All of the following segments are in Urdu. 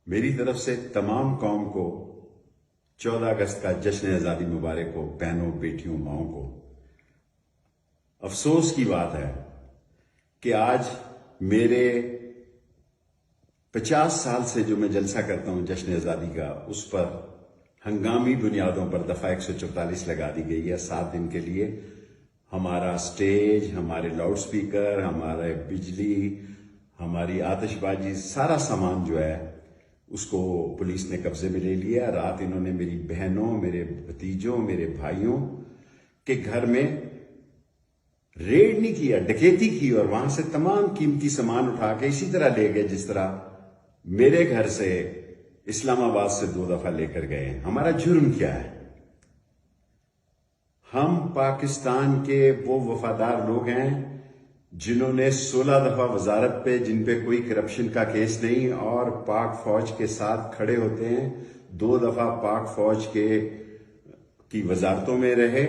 میری طرف سے تمام قوم کو 14 اگست کا جشن آزادی مبارک ہو، بہنوں، بیٹیوں، ماؤں کو۔ افسوس کی بات ہے کہ آج میرے 50 سال سے جو میں جلسہ کرتا ہوں جشن آزادی کا، اس پر ہنگامی بنیادوں پر دفعہ 144 لگا دی گئی ہے 7 دن کے لیے۔ ہمارا سٹیج، ہمارے لاؤڈ سپیکر، ہمارے بجلی، ہماری آتش بازی، سارا سامان جو ہے اس کو پولیس نے قبضے میں لے لیا۔ رات انہوں نے میری بہنوں، میرے بھتیجوں، میرے بھائیوں کے گھر میں ریڈ نہیں کیا، ڈکیتی کی، اور وہاں سے تمام قیمتی سامان اٹھا کے اسی طرح لے گئے جس طرح میرے گھر سے اسلام آباد سے 2 دفعہ لے کر گئے۔ ہمارا جرم کیا ہے؟ ہم پاکستان کے وہ وفادار لوگ ہیں جنہوں نے 16 دفعہ وزارت پہ، جن پہ کوئی کرپشن کا کیس نہیں، اور پاک فوج کے ساتھ کھڑے ہوتے ہیں۔ 2 دفعہ پاک فوج کی وزارتوں میں رہے،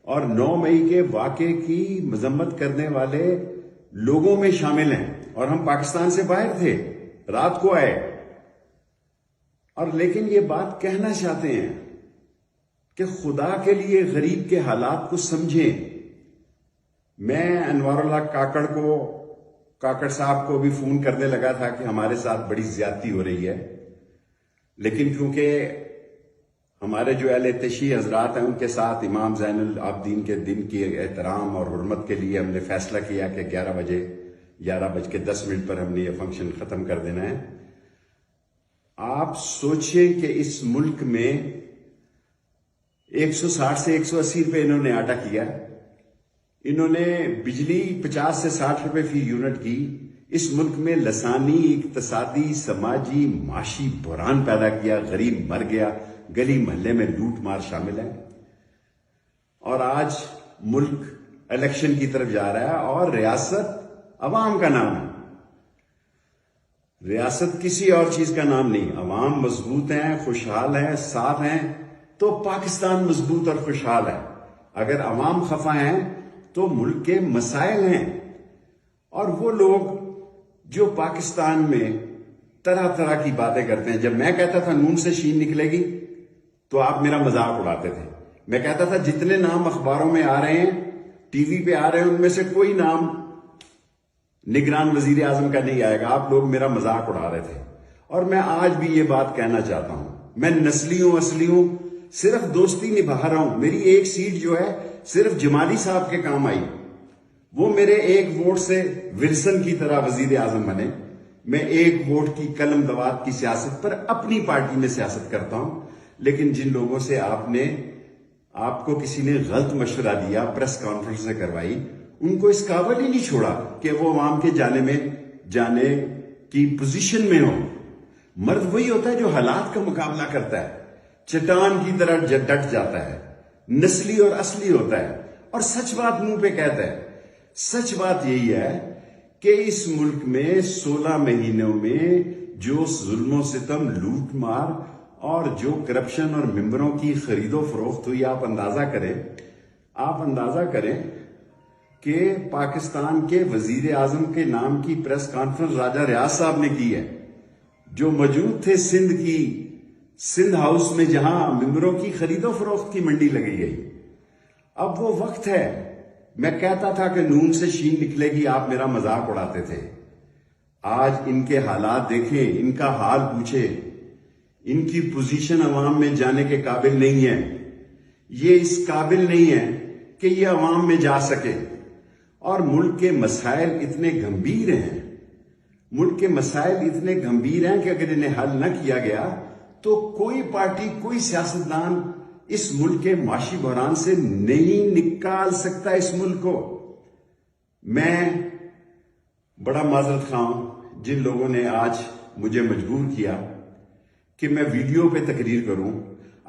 اور 9 مئی کے واقعے کی مذمت کرنے والے لوگوں میں شامل ہیں، اور ہم پاکستان سے باہر تھے، رات کو آئے، اور لیکن یہ بات کہنا چاہتے ہیں کہ خدا کے لیے غریب کے حالات کو سمجھیں۔ میں انوار اللہ کاکڑ صاحب کو بھی فون کرنے لگا تھا کہ ہمارے ساتھ بڑی زیادتی ہو رہی ہے، لیکن کیونکہ ہمارے جو اہل تشیع حضرات ہیں ان کے ساتھ امام زین العابدین کے دن کی احترام اور حرمت کے لیے ہم نے فیصلہ کیا کہ 11:10 پر ہم نے یہ فنکشن ختم کر دینا ہے۔ آپ سوچیں کہ اس ملک میں 160 سے 180 روپے انہوں نے آٹا کیا، انہوں نے بجلی 50 سے 60 روپے فی یونٹ کی۔ اس ملک میں لسانی، اقتصادی، سماجی، معاشی بحران پیدا کیا، غریب مر گیا، گلی محلے میں لوٹ مار شامل ہے، اور آج ملک الیکشن کی طرف جا رہا ہے، اور ریاست عوام کا نام ہے، ریاست کسی اور چیز کا نام نہیں۔ عوام مضبوط ہیں، خوشحال ہیں، ساتھ ہیں، تو پاکستان مضبوط اور خوشحال ہے۔ اگر عوام خفا ہیں تو ملک کے مسائل ہیں، اور وہ لوگ جو پاکستان میں طرح طرح کی باتیں کرتے ہیں۔ جب میں کہتا تھا نون سے شین نکلے گی تو آپ میرا مذاق اڑاتے تھے۔ میں کہتا تھا جتنے نام اخباروں میں آ رہے ہیں، ٹی وی پہ آ رہے ہیں، ان میں سے کوئی نام نگران وزیر اعظم کا نہیں آئے گا، آپ لوگ میرا مذاق اڑا رہے تھے۔ اور میں آج بھی یہ بات کہنا چاہتا ہوں، میں نسلی ہوں، صرف دوستی نبھا رہا ہوں۔ میری ایک سیٹ جو ہے صرف جمالی صاحب کے کام آئی، وہ میرے ایک ووٹ سے ولسن کی طرح وزیر اعظم بنے۔ میں ایک ووٹ کی قلم دوات کی سیاست پر اپنی پارٹی میں سیاست کرتا ہوں، لیکن جن لوگوں سے آپ کو کسی نے غلط مشورہ دیا، پریس کانفرنس کروائی، ان کو اس قابل ہی نہیں چھوڑا کہ وہ عوام کے جانے کی پوزیشن میں ہو۔ مرد وہی ہوتا ہے جو حالات کا مقابلہ کرتا ہے، چٹان کی طرح ڈٹ جاتا ہے، نسلی اور اصلی ہوتا ہے، اور سچ بات منہ پہ کہتا ہے۔ سچ بات یہی ہے کہ اس ملک میں 16 مہینوں میں جو ظلم و ستم، لوٹ مار، اور جو کرپشن اور ممبروں کی خرید و فروخت ہوئی، آپ اندازہ کریں کہ پاکستان کے وزیر اعظم کے نام کی پریس کانفرنس راجہ ریاض صاحب نے کی ہے، جو موجود تھے سندھ ہاؤس میں، جہاں ممبروں کی خرید و فروخت کی منڈی لگی گئی۔ اب وہ وقت ہے، میں کہتا تھا کہ نون سے شین نکلے گی، آپ میرا مذاق اڑاتے تھے۔ آج ان کے حالات دیکھیں، ان کا حال پوچھیں، ان کی پوزیشن عوام میں جانے کے قابل نہیں ہے، یہ اس قابل نہیں ہے کہ یہ عوام میں جا سکے۔ اور ملک کے مسائل اتنے گمبھیر ہیں کہ اگر انہیں حل نہ کیا گیا تو کوئی پارٹی، کوئی سیاستدان اس ملک کے معاشی بحران سے نہیں نکال سکتا اس ملک کو۔ میں بڑا معذرت خواہ ہوں جن لوگوں نے آج مجھے مجبور کیا کہ میں ویڈیو پہ تقریر کروں۔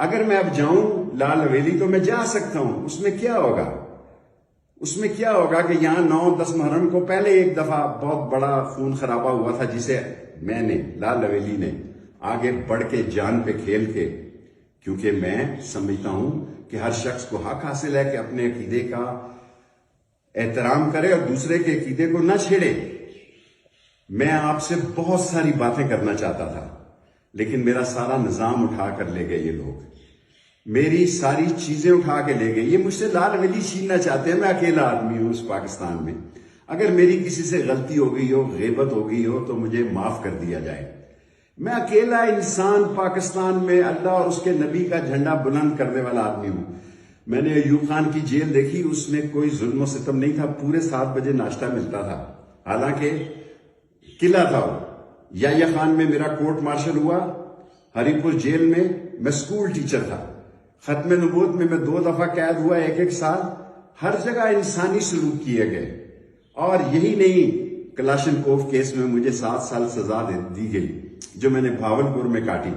اگر میں اب جاؤں لال حویلی تو میں جا سکتا ہوں، اس میں کیا ہوگا کہ یہاں 9-10 محرم کو پہلے ایک دفعہ بہت بڑا خون خرابہ ہوا تھا، جسے میں نے، لال حویلی نے آگے بڑھ کے جان پہ کھیل کے، کیونکہ میں سمجھتا ہوں کہ ہر شخص کو حق حاصل ہے کہ اپنے عقیدے کا احترام کرے اور دوسرے کے عقیدے کو نہ چھیڑے۔ میں آپ سے بہت ساری باتیں کرنا چاہتا تھا، لیکن میرا سارا نظام اٹھا کر لے گئے یہ لوگ، میری ساری چیزیں اٹھا کے لے گئے. یہ مجھ سے لال ولی چھیننا چاہتے ہیں. میں اکیلا آدمی ہوں اس پاکستان میں. اگر میری کسی سے غلطی ہو گئی ہو، غیبت ہو گئی ہو، تو مجھے معاف کر دیا جائے. میں اکیلا انسان پاکستان میں اللہ اور اس کے نبی کا جھنڈا بلند کرنے والا آدمی ہوں. میں نے ایوب خان کی جیل دیکھی، اس میں کوئی ظلم و ستم نہیں تھا. پورے 7 بجے ناشتہ ملتا تھا، حالانکہ قلعہ تھا وہ. یحییٰ خان میں میرا کورٹ مارشل ہوا، ہری پور جیل میں میں سکول ٹیچر تھا. ختم نبوت میں 2 دفعہ قید ہوا، 1 سال. ہر جگہ انسانی سلوک کیے گئے. اور یہی نہیں، کلاشنکوف کیس میں مجھے 7 سال سزا دی گئی جو میں نے بھاولپور میں کاٹی.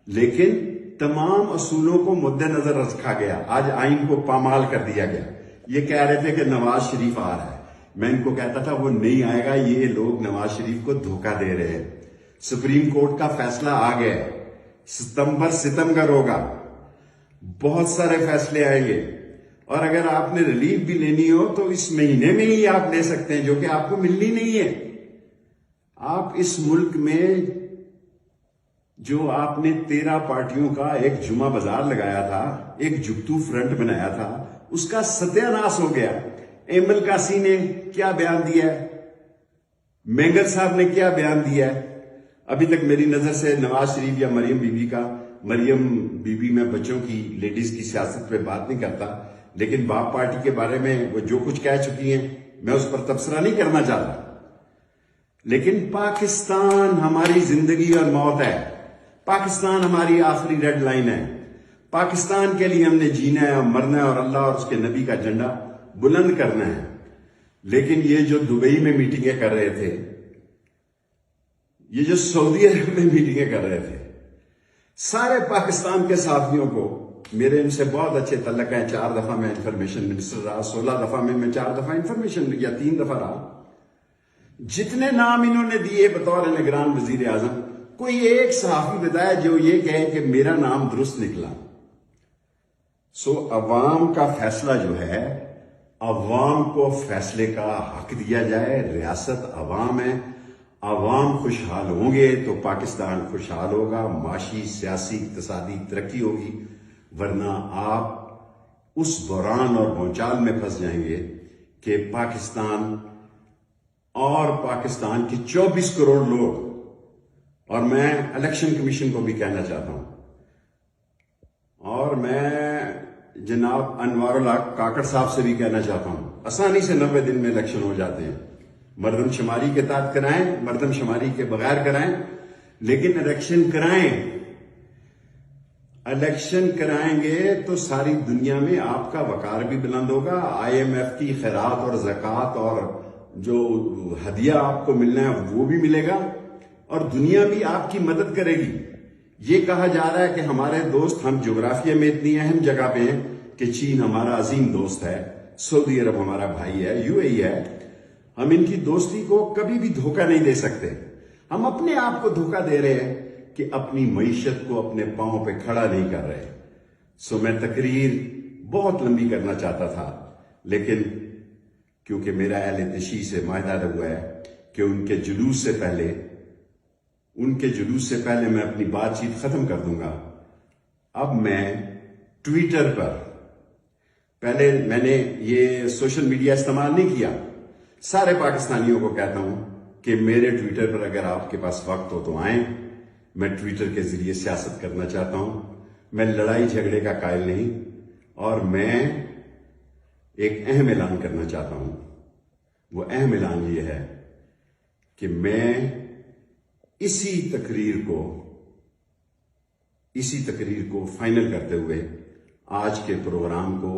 لیکن تمام اصولوں کو مد نظر رکھا گیا. آج آئین کو پامال کر دیا گیا. یہ کہہ رہے تھے کہ نواز شریف آ رہا ہے. میں ان کو کہتا تھا وہ نہیں آئے گا، یہ لوگ نواز شریف کو دھوکہ دے رہے ہیں. سپریم کورٹ کا فیصلہ آ گیا، ستمبر ستمگر ہوگا. بہت سارے فیصلے آئیں گے، اور اگر آپ نے ریلیف بھی لینی ہو تو اس مہینے میں ہی آپ لے سکتے ہیں، جو کہ آپ کو ملنی نہیں ہے. آپ اس ملک میں جو آپ نے 13 پارٹیوں کا ایک جمعہ بازار لگایا تھا، ایک جگتو فرنٹ بنایا تھا، اس کا ستیہ ناش ہو گیا. ایمل کاسی نے کیا بیان دیا ہے، مینگل صاحب نے کیا بیان دیا ہے. ابھی تک میری نظر سے نواز شریف یا مریم بی بی میں بچوں کی، لیڈیز کی سیاست پہ بات نہیں کرتا، لیکن باپ پارٹی کے بارے میں وہ جو کچھ کہہ چکی ہیں میں اس پر تبصرہ نہیں کرنا چاہتا. لیکن پاکستان ہماری زندگی اور موت ہے. پاکستان ہماری آخری ریڈ لائن ہے. پاکستان کے لیے ہم نے جینا ہے، مرنا ہے، اور اللہ اور اس کے نبی کا جھنڈا بلند کرنا ہے. لیکن یہ جو دبئی میں میٹنگیں کر رہے تھے، یہ جو سعودی عرب میں میٹنگیں کر رہے تھے، سارے پاکستان کے ساتھیوں کو میرے ان سے بہت اچھے تعلق ہیں. 4 دفعہ میں انفارمیشن منسٹر رہا، 16 دفعہ میں 4 دفعہ انفارمیشن یا 3 دفعہ رہا. جتنے نام انہوں نے دیے بطور نگران وزیر اعظم، کوئی ایک صحافی بتایا جو یہ کہے کہ میرا نام درست نکلا. عوام کا فیصلہ جو ہے، عوام کو فیصلے کا حق دیا جائے. ریاست عوام ہے، عوام خوشحال ہوں گے تو پاکستان خوشحال ہوگا، معاشی، سیاسی، اقتصادی ترقی ہوگی. ورنہ آپ اس بحران اور بھونچال میں پھنس جائیں گے کہ پاکستان اور پاکستان کے 24 کروڑ لوگ، اور میں الیکشن کمیشن کو بھی کہنا چاہتا ہوں، اور میں جناب انوار الحق کاکڑ صاحب سے بھی کہنا چاہتا ہوں، آسانی سے 90 دن میں الیکشن ہو جاتے ہیں. مردم شماری کے تحت کرائیں، مردم شماری کے بغیر کرائیں، لیکن الیکشن کرائیں. الیکشن کرائیں گے تو ساری دنیا میں آپ کا وقار بھی بلند ہوگا. IMF کی خیرات اور زکوٰۃ اور جو ہدیہ آپ کو ملنا ہے وہ بھی ملے گا، اور دنیا بھی آپ کی مدد کرے گی. یہ کہا جا رہا ہے کہ ہمارے دوست، ہم جغرافیہ میں اتنی اہم جگہ پہ ہیں کہ چین ہمارا عظیم دوست ہے، سعودی عرب ہمارا بھائی ہے، UAE ہے. ہم ان کی دوستی کو کبھی بھی دھوکہ نہیں دے سکتے. ہم اپنے آپ کو دھوکہ دے رہے ہیں کہ اپنی معیشت کو اپنے پاؤں پہ کھڑا نہیں کر رہے. میں تقریر بہت لمبی کرنا چاہتا تھا، لیکن کیونکہ میرا اہل تشیع سے معاہدہ ہوا ہے کہ ان کے جلوس سے پہلے میں اپنی بات چیت ختم کر دوں گا. اب میں ٹویٹر پر، پہلے میں نے یہ سوشل میڈیا استعمال نہیں کیا. سارے پاکستانیوں کو کہتا ہوں کہ میرے ٹویٹر پر اگر آپ کے پاس وقت ہو تو آئیں. میں ٹویٹر کے ذریعے سیاست کرنا چاہتا ہوں. میں لڑائی جھگڑے کا قائل نہیں، اور میں ایک اہم اعلان کرنا چاہتا ہوں. وہ اہم اعلان یہ ہے کہ میں اسی تقریر کو فائنل کرتے ہوئے آج کے پروگرام کو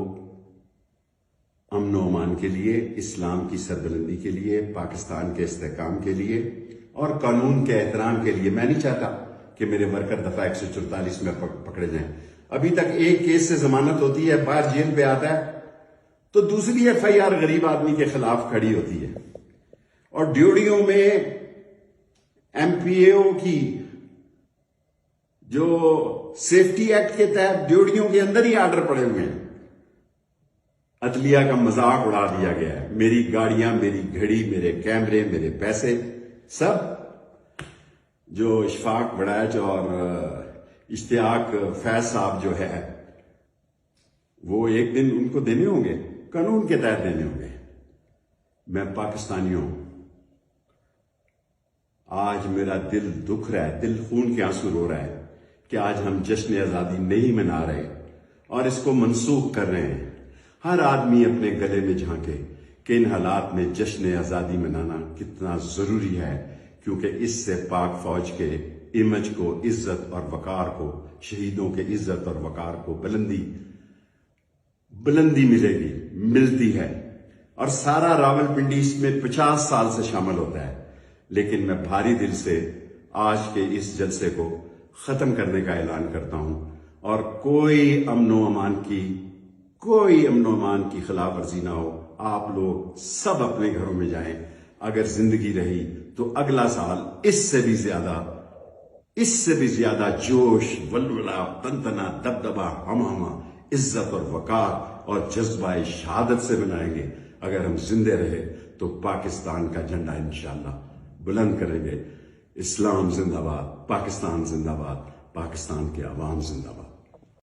امن و امان کے لیے، اسلام کی سربلندی کے لیے، پاکستان کے استحکام کے لیے اور قانون کے احترام کے لیے، میں نہیں چاہتا کہ میرے ورکر دفعہ 144 میں پکڑے جائیں. ابھی تک ایک کیس سے ضمانت ہوتی ہے، باہر جیل پہ آتا ہے تو دوسری FIR غریب آدمی کے خلاف کھڑی ہوتی ہے. اور ڈیوڑیوں میں MPAO کی جو سیفٹی ایکٹ کے تحت ڈیوڑیوں کے اندر ہی آرڈر پڑے ہوئے ہیں. عدلیہ کا مذاق اڑا دیا گیا ہے. میری گاڑیاں، میری گھڑی، میرے کیمرے، میرے پیسے سب جو اشفاق وڑائچ اور اشتیاق فیض صاحب جو ہے وہ ایک دن ان کو دینے ہوں گے، قانون کے تحت دینے ہوں گے۔ میں پاکستانیوں، آج میرا دل دکھ رہا ہے، دل خون کے آنسو رو رہا ہے کہ آج ہم جشن آزادی نہیں منا رہے اور اس کو منسوخ کر رہے ہیں۔ ہر آدمی اپنے گلے میں جھانکے کہ ان حالات میں جشن آزادی منانا کتنا ضروری ہے، کیونکہ اس سے پاک فوج کے امیج کو، عزت اور وقار کو، شہیدوں کے عزت اور وقار کو بلندی ملے گی، ملتی ہے۔ اور سارا راولپنڈی اس میں 50 سال سے شامل ہوتا ہے، لیکن میں بھاری دل سے آج کے اس جلسے کو ختم کرنے کا اعلان کرتا ہوں، اور کوئی امن و امان کی خلاف ورزی نہ ہو۔ آپ لوگ سب اپنے گھروں میں جائیں، اگر زندگی رہی تو اگلا سال اس سے بھی زیادہ جوش، ولولہ، تنتنا، دبدبا، ہمہمہ، عزت اور وقار اور جذبہ شہادت سے منائیں گے۔ اگر ہم زندے رہے تو پاکستان کا جھنڈا انشاءاللہ بلند کریں گے۔ اسلام زندہ باد، پاکستان زندہ باد، پاکستان کے عوام زندہ باد۔